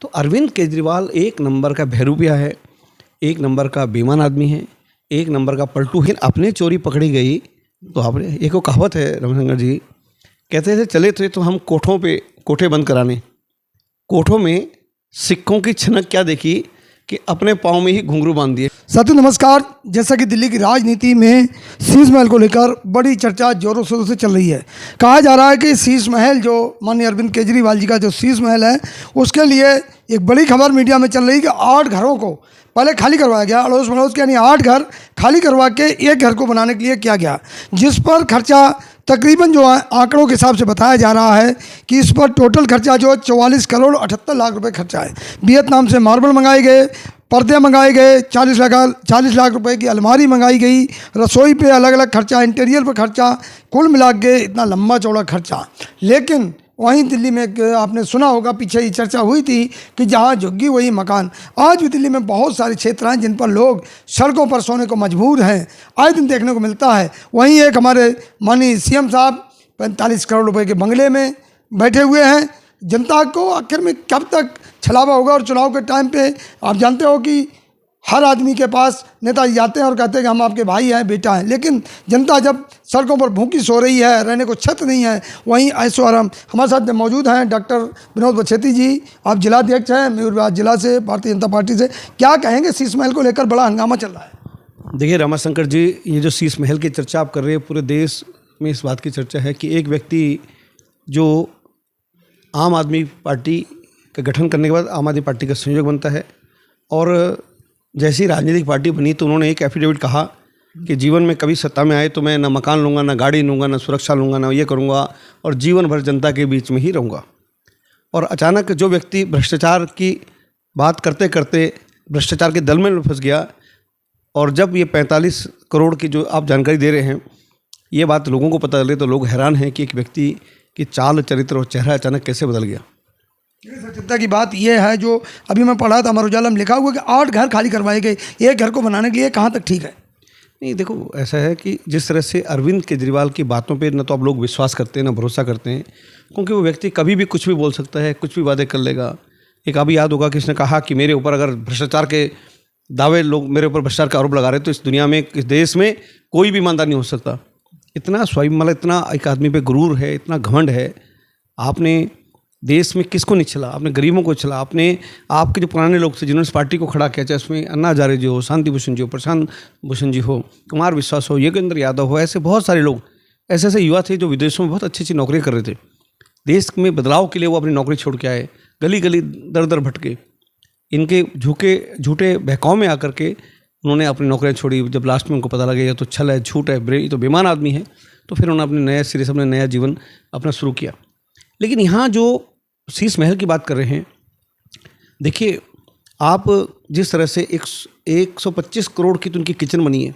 तो अरविंद केजरीवाल एक नंबर का बहरूपिया है, एक नंबर का बेईमान आदमी है, एक नंबर का पलटू है। अपने चोरी पकड़ी गई तो आपने एक वो कहावत है रविशंकर जी कहते थे चले थे तो हम कोठों पे कोठे बंद कराने, कोठों में सिक्कों की छनक क्या देखी कि अपने पाँव में ही घुंघरू बांध दिए। साथियों नमस्कार। जैसा कि दिल्ली की राजनीति में शीश महल को लेकर बड़ी चर्चा जोरों शोरों से चल रही है। कहा जा रहा है कि शीश महल जो माननीय अरविंद केजरीवाल जी का जो शीश महल है उसके लिए एक बड़ी खबर मीडिया में चल रही है कि 8 घरों को पहले खाली करवाया गया, अड़ोस पड़ोस के यानी 8 घर खाली करवा के एक घर को बनाने के लिए किया गया, जिस पर खर्चा तकरीबन जो है आंकड़ों के हिसाब से बताया जा रहा है कि इस पर टोटल खर्चा जो 44 करोड़ 78 लाख रुपए खर्चा है। वियतनाम से मार्बल मंगाए गए, पर्दे मंगाए गए, 40 लाख रुपए की अलमारी मंगाई गई, रसोई पे अलग अलग खर्चा, इंटीरियर पर खर्चा, कुल मिला के इतना लंबा चौड़ा खर्चा। लेकिन वहीं दिल्ली में आपने सुना होगा, पीछे ही चर्चा हुई थी कि जहां झुग्गी वही मकान। आज भी दिल्ली में बहुत सारे क्षेत्र हैं जिन पर लोग सड़कों पर सोने को मजबूर हैं, आए दिन देखने को मिलता है। वहीं एक हमारे माननीय सीएम साहब 45 करोड़ रुपए के बंगले में बैठे हुए हैं। जनता को आखिर में कब तक छलावा होगा? और चुनाव के टाइम पे आप जानते हो कि हर आदमी के पास नेताजी जाते हैं और कहते हैं कि हम आपके भाई हैं, बेटा हैं, लेकिन जनता जब सड़कों पर भूखी सो रही है, रहने को छत नहीं है, वहीं ऐशो आराम। हमारे साथ मौजूद हैं डॉक्टर विनोद बछेती जी, आप जिलाध्यक्ष हैं मयूरभंज जिला से भारतीय जनता पार्टी से। क्या कहेंगे? शीश महल को लेकर बड़ा हंगामा चल रहा है। देखिए रमाशंकर जी, ये जो शीश महल की चर्चा आप कर रहे हैं, पूरे देश में इस बात की चर्चा है कि एक व्यक्ति जो आम आदमी पार्टी का गठन करने के बाद आम आदमी पार्टी का संयोजक बनता है और जैसी राजनीतिक पार्टी बनी तो उन्होंने एक एफिडेविट कहा कि जीवन में कभी सत्ता में आए तो मैं ना मकान लूँगा, ना गाड़ी लूँगा, ना सुरक्षा लूँगा, ना ये करूँगा और जीवन भर जनता के बीच में ही रहूँगा। और अचानक जो व्यक्ति भ्रष्टाचार की बात करते करते भ्रष्टाचार के दल में फंस गया और जब ये 45 करोड़ की जो आप जानकारी दे रहे हैं ये बात लोगों को पता चले तो लोग हैरान हैं कि एक व्यक्ति की चाल, चरित्र और चेहरा अचानक कैसे बदल गया। चिंता की बात यह है, जो अभी मैं पढ़ा था अमर उजाला में लिखा हुआ कि 8 घर खाली करवाए गए एक घर को बनाने के लिए। कहाँ तक ठीक है? नहीं, देखो ऐसा है कि जिस तरह से अरविंद केजरीवाल की बातों पे न तो आप लोग विश्वास करते हैं ना भरोसा करते हैं, क्योंकि वो व्यक्ति कभी भी कुछ भी बोल सकता है, कुछ भी वादे कर लेगा। एक अभी याद होगा कि इसने कहा कि मेरे ऊपर अगर भ्रष्टाचार के दावे, लोग मेरे ऊपर भ्रष्टाचार का आरोप लगा रहे तो इस दुनिया में, इस देश में कोई भी ईमानदार नहीं हो सकता। इतना स्वयं मतलब इतना एक आदमी पे गुरूर है, इतना घमंड है। आपने देश में किसको नहीं छला? आपने गरीबों को छला। आपने आपके जो पुराने लोग थे जिन्होंने इस पार्टी को खड़ा किया, चाहे उसमें अन्ना हजारे जी हो, शांति भूषण जी हो, प्रशांत भूषण जी हो, कुमार विश्वास हो, योगेंद्र यादव हो, ऐसे बहुत सारे लोग, ऐसे ऐसे युवा थे जो विदेशों में बहुत अच्छी अच्छी नौकरियाँ कर रहे थे। देश में बदलाव के लिए वो अपनी नौकरी छोड़ के आए, गली गली दर दर भटके, इनके झूठे बहकाव में आकर के उन्होंने अपनी नौकरियाँ छोड़ी। जब लास्ट में उनको पता लगे ये तो छल है, झूठ है, ये तो बेईमान आदमी है, तो फिर उन्होंने अपने नए सिरे से अपने नया जीवन अपना शुरू किया। लेकिन यहाँ जो शीश महल की बात कर रहे हैं, देखिए आप जिस तरह से 125 करोड़ की तो उनकी किचन बनी है।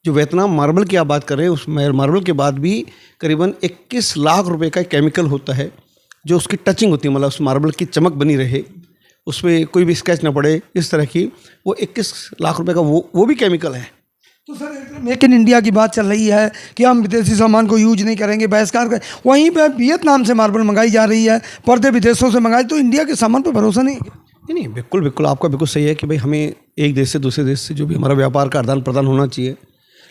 जो वियतनाम मार्बल की आप बात कर रहे हैं, उस मार्बल के बाद भी करीबन 21 लाख रुपए का केमिकल होता है जो उसकी टचिंग होती है, मतलब उस मार्बल की चमक बनी रहे, उसमें कोई भी स्क्रैच ना पड़े, इस तरह की वो 21 लाख रुपए का वो भी केमिकल है। तो सर मेक इन इंडिया की बात चल रही है कि हम विदेशी सामान को यूज नहीं करेंगे, बहिष्कार करें। वहीं पे वियतनाम से मार्बल मंगाई जा रही है, पर्दे विदेशों से मंगाए, तो इंडिया के सामान पर भरोसा नहीं है? नहीं, बिल्कुल आपका बिल्कुल सही है कि भाई हमें एक देश से दूसरे देश से जो भी हमारा व्यापार का आदान प्रदान होना चाहिए।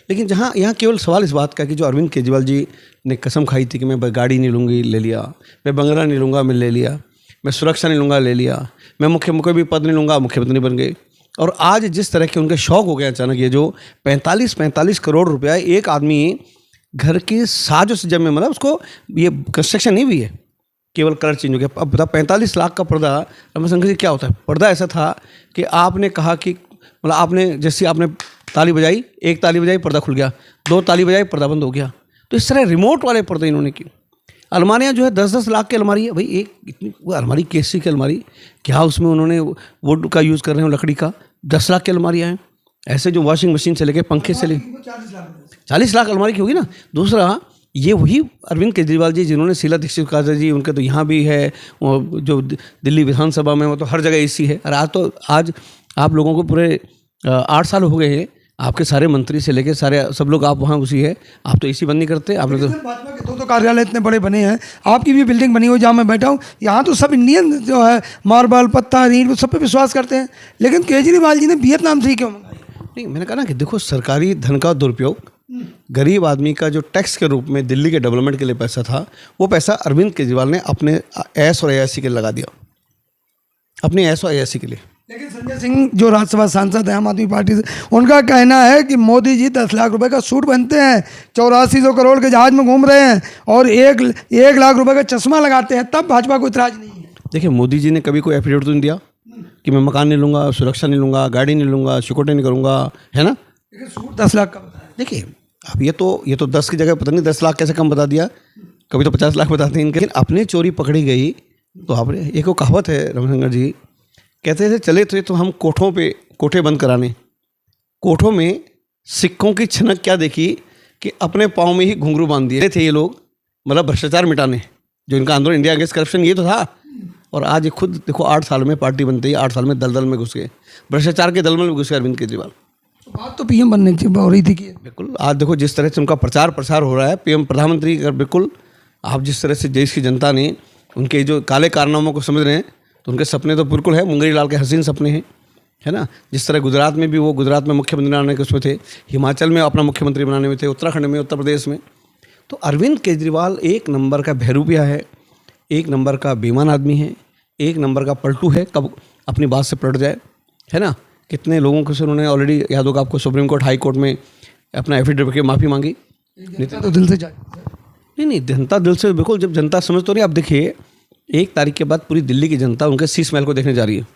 लेकिन जहाँ यहाँ केवल सवाल इस बात का कि जो अरविंद केजरीवाल जी ने कसम खाई थी कि मैं गाड़ी नहीं लूँगी, ले लिया, मैं बंगला नहीं लूँगा, मैं ले लिया, मैं सुरक्षा नहीं लूँगा, ले लिया, मैं मुख्य भी पद नहीं लूँगा, मुख्यमंत्री बन गए। और आज जिस तरह के उनके शौक हो गए अचानक, ये जो 45 करोड़ रुपया एक आदमी घर की साजो सज्जा में, मतलब उसको ये कंस्ट्रक्शन नहीं हुई है, केवल कलर चेंज हो गया। अब बता 45 लाख का पर्दा, रमाशंकर जी क्या होता है? पर्दा ऐसा था कि आपने कहा कि मतलब आपने जैसे आपने ताली बजाई, एक ताली बजाई पर्दा खुल गया, 2 ताली बजाई पर्दा बंद हो गया। तो इस तरह रिमोट वाले पर्दे इन्होंने की। अलमारियाँ जो है 10-10 लाख की अलमारी है भाई, एक इतनी वो अलमारी कैसी की अलमारी, क्या उसमें उन्होंने वुड का यूज़ कर रहे हो, लकड़ी का, 10 लाख की अलमारियाँ हैं। ऐसे जो वॉशिंग मशीन से लेके पंखे से लेके 40 लाख अलमारी की होगी ना। दूसरा ये वही अरविंद केजरीवाल जी जिन्होंने शीला दीक्षित कहा जी, उनके तो यहाँ भी है, जो दिल्ली विधानसभा में वो तो हर जगह AC है। और आज आप लोगों को पूरे 8 साल हो गए हैं, आपके सारे मंत्री से लेके सारे सब लोग आप वहाँ उसी है, आप तो एसी बंद नहीं करते आपने तो। भाजपा के दो कार्यालय इतने बड़े बने हैं, आपकी भी बिल्डिंग बनी हुई जहाँ मैं बैठा हूँ, यहाँ तो सब इंडियन जो है मार्बल पत्ता ईंट वो सब पे विश्वास करते हैं, लेकिन केजरीवाल जी ने वियतनाम से ही क्यों मंगाई? नहीं, मैंने कहा ना कि देखो सरकारी धन का दुरुपयोग, गरीब आदमी का जो टैक्स के रूप में दिल्ली के डेवलपमेंट के लिए पैसा था, वो पैसा अरविंद केजरीवाल ने अपने ऐश और अयासी के लिए लगा दिया, अपनी ऐश और अयासी के लिए। लेकिन संजय सिंह जो राज्यसभा सांसद हैं आम आदमी पार्टी से, उनका कहना है कि मोदी जी 10 लाख रुपए का सूट पहनते हैं, 8400 करोड़ के जहाज में घूम रहे हैं और 1 लाख रुपए का चश्मा लगाते हैं, तब भाजपा को इतराज नहीं है। देखिए मोदी जी ने कभी कोई एफिडेविट तो नहीं दिया कि मैं मकान नहीं लूँगा, सुरक्षा नहीं लूँगा, गाड़ी नहीं लूँगा, सिक्योरिटी नहीं करूँगा, है ना। लेकिन सूट 10 लाख का बताया। देखिए अब ये तो 10 की जगह पता नहीं 10 लाख कैसे कम बता दिया, कभी तो 50 लाख बताते हैं इनके। लेकिन अपनी चोरी पकड़ी गई तो आपने, एक वो कहावत है रविशंकर जी कहते थे, चले थे तो हम कोठे बंद कराने, कोठों में सिक्कों की छनक क्या देखी कि अपने पाँव में ही घुंघरू बांध दिए थे ये लोग, मतलब भ्रष्टाचार मिटाने, जो इनका आंदोलन इंडिया अगेंस्ट करप्शन ये तो था। और आज ये खुद देखो 8 साल में पार्टी बनते ही 8 साल में दलदल में घुस गए, भ्रष्टाचार के दलदल में घुस गए अरविंद केजरीवाल। बात तो पीएम बनने की हो रही थी कि बिल्कुल आज देखो जिस तरह से उनका प्रचार प्रसार हो रहा है, पीएम प्रधानमंत्री अगर बिल्कुल आप जिस तरह से देश की जनता ने उनके जो काले कारनामों को समझ रहे हैं, तो उनके सपने तो बिल्कुल है, मुंगेरी लाल के हसीन सपने हैं, है ना। जिस तरह गुजरात में भी वो गुजरात में मुख्यमंत्री बनाने के उसमें थे, हिमाचल में अपना मुख्यमंत्री बनाने में थे, उत्तराखंड में, उत्तर प्रदेश में। तो अरविंद केजरीवाल एक नंबर का बहरूपिया है, एक नंबर का बेईमान आदमी है, एक नंबर का पलटू है, कब अपनी बात से पलट जाए, है ना। कितने लोगों को से उन्होंने ऑलरेडी, याद होगा आपको, सुप्रीम कोर्ट हाई कोर्ट में अपना एफिडेविट की माफ़ी मांगी। तो दिल से जाए नहीं जनता दिल से बिल्कुल, जब जनता समझ तो रही। आप देखिए 1 तारीख के बाद पूरी दिल्ली की जनता उनके शीश महल को देखने जा रही है,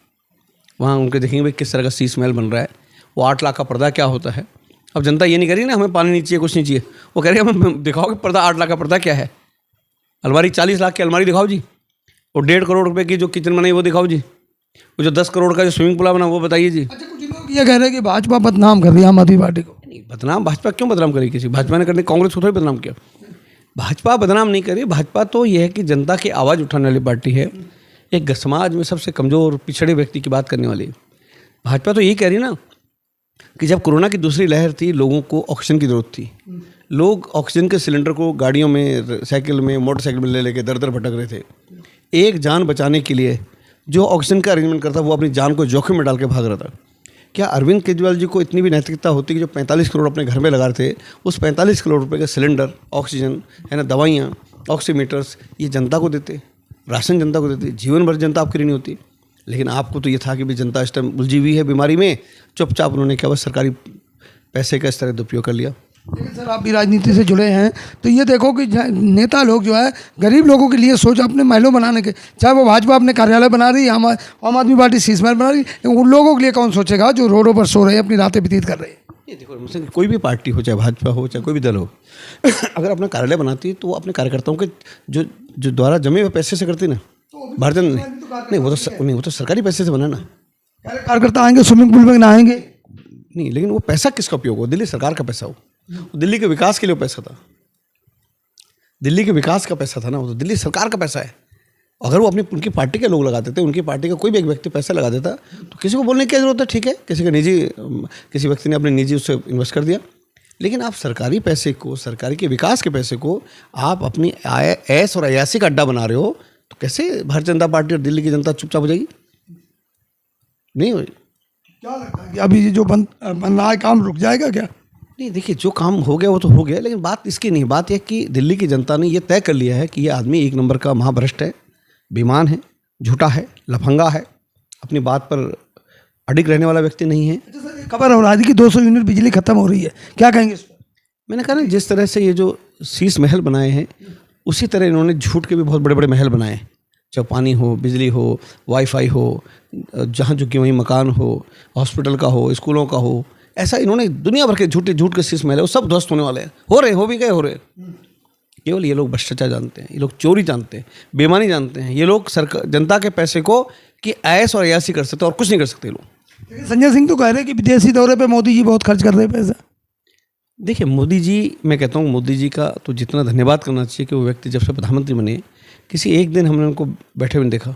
वहाँ उनके देखेंगे भाई किस तरह का शीश महल बन रहा है, वो 8 लाख का पर्दा क्या होता है। अब जनता ये नहीं कह रही ना हमें पानी नहीं चाहिए, कुछ नहीं चाहिए, वो कह रही है हमें दिखाओ कि पर्दा 8 लाख का पर्दा क्या है, अलमारी 40 लाख की अलमारी दिखाओ जी, और 1.5 करोड़ रुपए की जो किचन बनाई वो दिखाओ जी, वो जो 10 करोड़ का जो स्विमिंग पूल बना वो बताइए जी। अच्छा, कुछ लोग ये कह रहे हैं कि भाजपा बदनाम कर रही है आम आदमी पार्टी को। नहीं बदनाम भाजपा क्यों बदनाम करेगी किसी, भाजपा ने करने कांग्रेस को थोड़ी बदनाम किया, भाजपा बदनाम नहीं करी। भाजपा तो ये है कि जनता की आवाज़ उठाने वाली पार्टी है, एक समाज में सबसे कमज़ोर पिछड़े व्यक्ति की बात करने वाली। भाजपा तो यही कह रही ना कि जब कोरोना की दूसरी लहर थी, लोगों को ऑक्सीजन की ज़रूरत थी, लोग ऑक्सीजन के सिलेंडर को गाड़ियों में, साइकिल में, मोटरसाइकिल में ले लेके दर दर भटक रहे थे। एक जान बचाने के लिए जो ऑक्सीजन का अरेंजमेंट करता वो अपनी जान को जोखिम में डाल के भाग रहा था। क्या अरविंद केजरीवाल जी को इतनी भी नैतिकता होती कि जो 45 करोड़ अपने घर में लगा रहे थे, उस 45 करोड़ रुपए का सिलेंडर, ऑक्सीजन, है ना, दवाइयाँ, ऑक्सीमीटर्स, ये जनता को देते, राशन जनता को देते, जीवन भर जनता आपकी नहीं होती। लेकिन आपको तो ये था कि भाई जनता इस टाइम उलझी हुई है बीमारी में, चुपचाप उन्होंने क्या बस सरकारी पैसे का इस तरह दुरुपयोग कर लिया। लेकिन सर आप भी राजनीति से जुड़े हैं, तो ये देखो कि नेता लोग जो है गरीब लोगों के लिए सोच अपने महलों बनाने के, चाहे वो भाजपा अपने कार्यालय बना रही है, आम आदमी पार्टी शीश महल बना रही है, लेकिन उन लोगों के लिए कौन सोचेगा जो रोडों पर सो रहे हैं, अपनी रातें व्यतीत कर रहे हैं। ये देखो मुझसे कोई भी पार्टी हो, चाहे भाजपा हो, चाहे कोई भी दल हो, अगर अपना कार्यालय बनाती है तो वो अपने कार्यकर्ताओं के जो द्वारा जमे हुए पैसे से करती ना, भारतीय नहीं, वो तो सरकारी पैसे से बना ना। कार्यकर्ता आएंगे स्विमिंग पूल में नहाएंगे नहीं, लेकिन वो पैसा किसका उपयोग हो, दिल्ली सरकार का पैसा हो, दिल्ली के विकास के लिए पैसा था, दिल्ली के विकास का पैसा था ना, वो तो दिल्ली सरकार का पैसा है। अगर वो अपनी उनकी पार्टी के लोग लगा देते, उनकी पार्टी का कोई भी एक व्यक्ति पैसा लगा देता, तो किसी को बोलने की क्या जरूरत है, ठीक है, किसी व्यक्ति ने अपने निजी उससे इन्वेस्ट कर दिया। लेकिन आप सरकारी पैसे को, सरकारी के विकास के पैसे को आप अपनी ऐश और अयासी का अड्डा बना रहे हो, तो कैसे भारतीय जनता पार्टी और दिल्ली की जनता चुपचाप हो जाएगी? नहीं होगी। क्या लगता है कि अभी जो बन रहा है काम रुक जाएगा क्या? नहीं, देखिए जो काम हो गया वो तो हो गया, लेकिन बात इसकी नहीं, बात यह कि दिल्ली की जनता ने ये तय कर लिया है कि ये आदमी 1 नंबर का महाभ्रष्ट है, बेईमान है, झूठा है, लफंगा है, अपनी बात पर अडिग रहने वाला व्यक्ति नहीं है। खबर हो रहा है कि 200 यूनिट बिजली खत्म हो रही है, क्या कहेंगे इस पर? मैंने कहा ना, जिस तरह से ये जो शीश महल बनाए हैं, उसी तरह इन्होंने झूठ के भी बहुत बड़े बड़े महल बनाए, चाहे पानी हो, बिजली हो, वाईफाई हो, जहाँ झुकी वहीं मकान हो, हॉस्पिटल का हो, स्कूलों का हो, ऐसा इन्होंने दुनिया भर के झूठ के शीश महल है, वो सब ध्वस्त होने वाले हैं, हो भी गए, हो रहे। केवल ये लोग भ्रष्टाचार जानते हैं, ये लोग चोरी जानते हैं, बेईमानी जानते हैं, ये लोग सरकार जनता के पैसे को कि ऐश और अयासी कर सकते हैं और कुछ नहीं कर सकते लोग। संजय सिंह तो कह रहे हैं कि विदेशी दौरे पे मोदी जी बहुत खर्च कर रहे हैं पैसा। देखिए मोदी जी, मैं कहता हूँ मोदी जी का तो जितना धन्यवाद करना चाहिए कि वो व्यक्ति जब से प्रधानमंत्री बने, किसी एक दिन हमने उनको बैठे हुए देखा,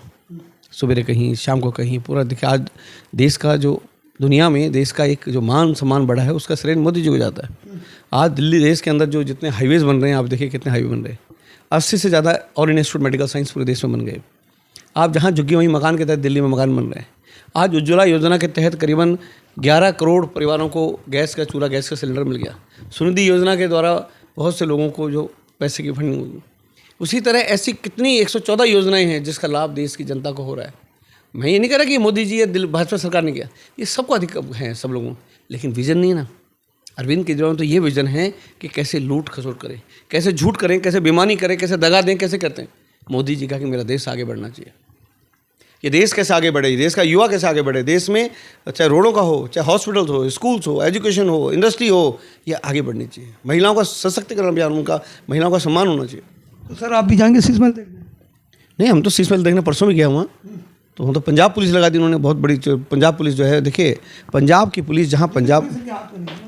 सुबह कहीं, शाम को कहीं, पूरा देखिए आज देश का जो दुनिया में देश का एक जो मान सम्मान बढ़ा है उसका श्रेय मोदी जी को जाता है। आज दिल्ली देश के अंदर जो जितने हाईवेज़ बन रहे हैं, आप देखिए कितने हाईवे बन रहे हैं। 80 से ज़्यादा और इंस्टीट्यूट मेडिकल साइंस पूरे देश में बन गए। आप जहाँ झुग्गी वहीं मकान के तहत दिल्ली में मकान बन रहे हैं। आज उज्ज्वला योजना के तहत करीबन 11 करोड़ परिवारों को गैस का चूल्हा, गैस का सिलेंडर मिल गया। सुनिधि योजना के द्वारा बहुत से लोगों को जो पैसे की फंडिंग होगी। उसी तरह ऐसी कितनी 114 योजनाएं हैं जिसका लाभ देश की जनता को हो रहा है। मैं ये नहीं कह रहा कि मोदी जी या भाजपा सरकार ने किया, ये सबको अधिक है सब लोगों, लेकिन विजन नहीं है ना। अरविंद केजरीवाल तो ये विजन है कि कैसे लूट खसोट करें, कैसे झूठ करें, कैसे बेईमानी करें, कैसे दगा दें, कैसे करते हैं। मोदी जी का कि मेरा देश आगे बढ़ना चाहिए। ये देश कैसे आगे बढ़े, देश का युवा कैसे आगे बढ़े, देश में चाहे रोडों का हो, चाहे हॉस्पिटल्स हो, स्कूल्स हो, एजुकेशन हो, इंडस्ट्री हो, ये आगे बढ़नी चाहिए। महिलाओं का सशक्तिकरण अभियान, उनका महिलाओं का सम्मान होना चाहिए। तो सर आप भी जाएंगे शीश महल देखने? नहीं, हम तो शीश महल देखने परसों भी गया हुआ। तो हम तो पंजाब पुलिस लगा दी उन्होंने, बहुत बड़ी पंजाब पुलिस जो है। देखिए पंजाब की पुलिस, जहाँ पंजाब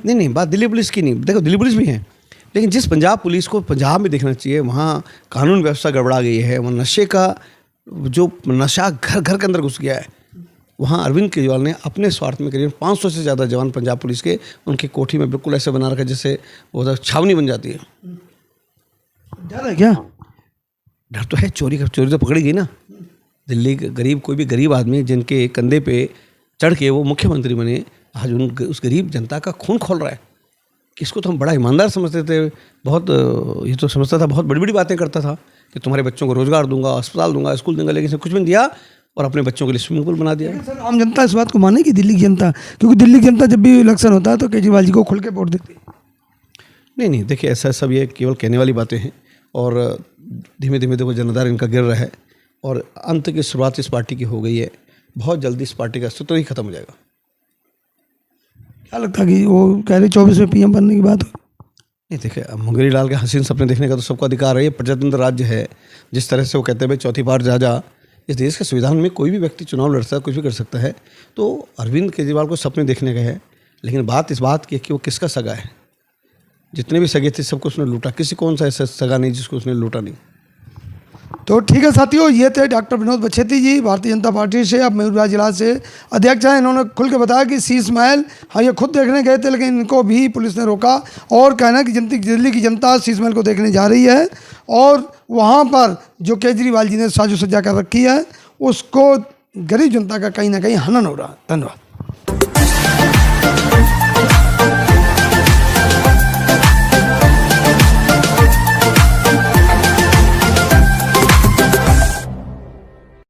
नहीं बात दिल्ली पुलिस की नहीं, देखो दिल्ली पुलिस भी है, लेकिन जिस पंजाब पुलिस को पंजाब में देखना चाहिए, वहाँ कानून व्यवस्था गड़बड़ा गई है, वहाँ नशे का जो नशा घर घर के अंदर घुस गया है। वहाँ अरविंद केजरीवाल ने अपने स्वार्थ में करीब 500 से ज़्यादा जवान पंजाब पुलिस के उनकी कोठी में बिल्कुल ऐसे बना रखा जैसे वो छावनी बन जाती है। डर है क्या? डर तो है, चोरी तो पकड़ी गई ना। दिल्ली के गरीब, कोई भी गरीब आदमी जिनके कंधे पे चढ़ के वो मुख्यमंत्री बने, आज उस गरीब जनता का खून खोल रहा है। इसको तो हम बड़ा ईमानदार समझते थे, बहुत ये तो समझता था, बहुत बड़ी बड़ी बातें करता था कि तुम्हारे बच्चों को रोजगार दूंगा, अस्पताल दूंगा, स्कूल दूंगा, लेकिन कुछ भी नहीं दिया और अपने बच्चों के लिए स्विमिंग पूल बना दिया। सर आम जनता इस बात को मानेगी, दिल्ली की जनता? क्योंकि दिल्ली की जनता जब भी इलेक्शन होता है तो केजरीवाल जी को खुल के वोट देती है। नहीं, देखिए ऐसा सब ये केवल कहने वाली बातें हैं और धीमे धीमे देखो जनाधार इनका गिर रहा है और अंत की शुरुआत इस पार्टी की हो गई है। बहुत जल्दी इस पार्टी का अस्तित्व ही खत्म हो जाएगा। क्या लगता है कि वो कह रहे 24 में पीएम बनने की बात हो? नहीं, देखिए मुंगेरी लाल के हसीन सपने देखने का तो सबको अधिकार है। ये प्रजातंत्र राज्य है। जिस तरह से वो कहते हैं भाई चौथी बार जा, इस देश के संविधान में कोई भी व्यक्ति चुनाव लड़ सकता है, कुछ भी कर सकता है। तो अरविंद केजरीवाल को सपने देखने का है, लेकिन बात इस बात की है कि वो किसका सगा है। जितने भी सगे थे सबको उसने लूटा, किसी कौन सा ऐसा सगा नहीं जिसको उसने लूटा नहीं। तो ठीक है साथियों, ये थे डॉक्टर विनोद बछेती जी, भारतीय जनता पार्टी से, अब मयूरभंज जिला से अध्यक्ष हैं। इन्होंने खुल के बताया कि शीश महल, हाँ ये खुद देखने गए थे, लेकिन इनको भी पुलिस ने रोका और कहना कि दिल्ली की जनता शीश महल को देखने जा रही है और वहाँ पर जो केजरीवाल जी ने साजो सज्जा कर रखी है उसको गरीब जनता का कहीं ना कहीं हनन हो रहा है। धन्यवाद।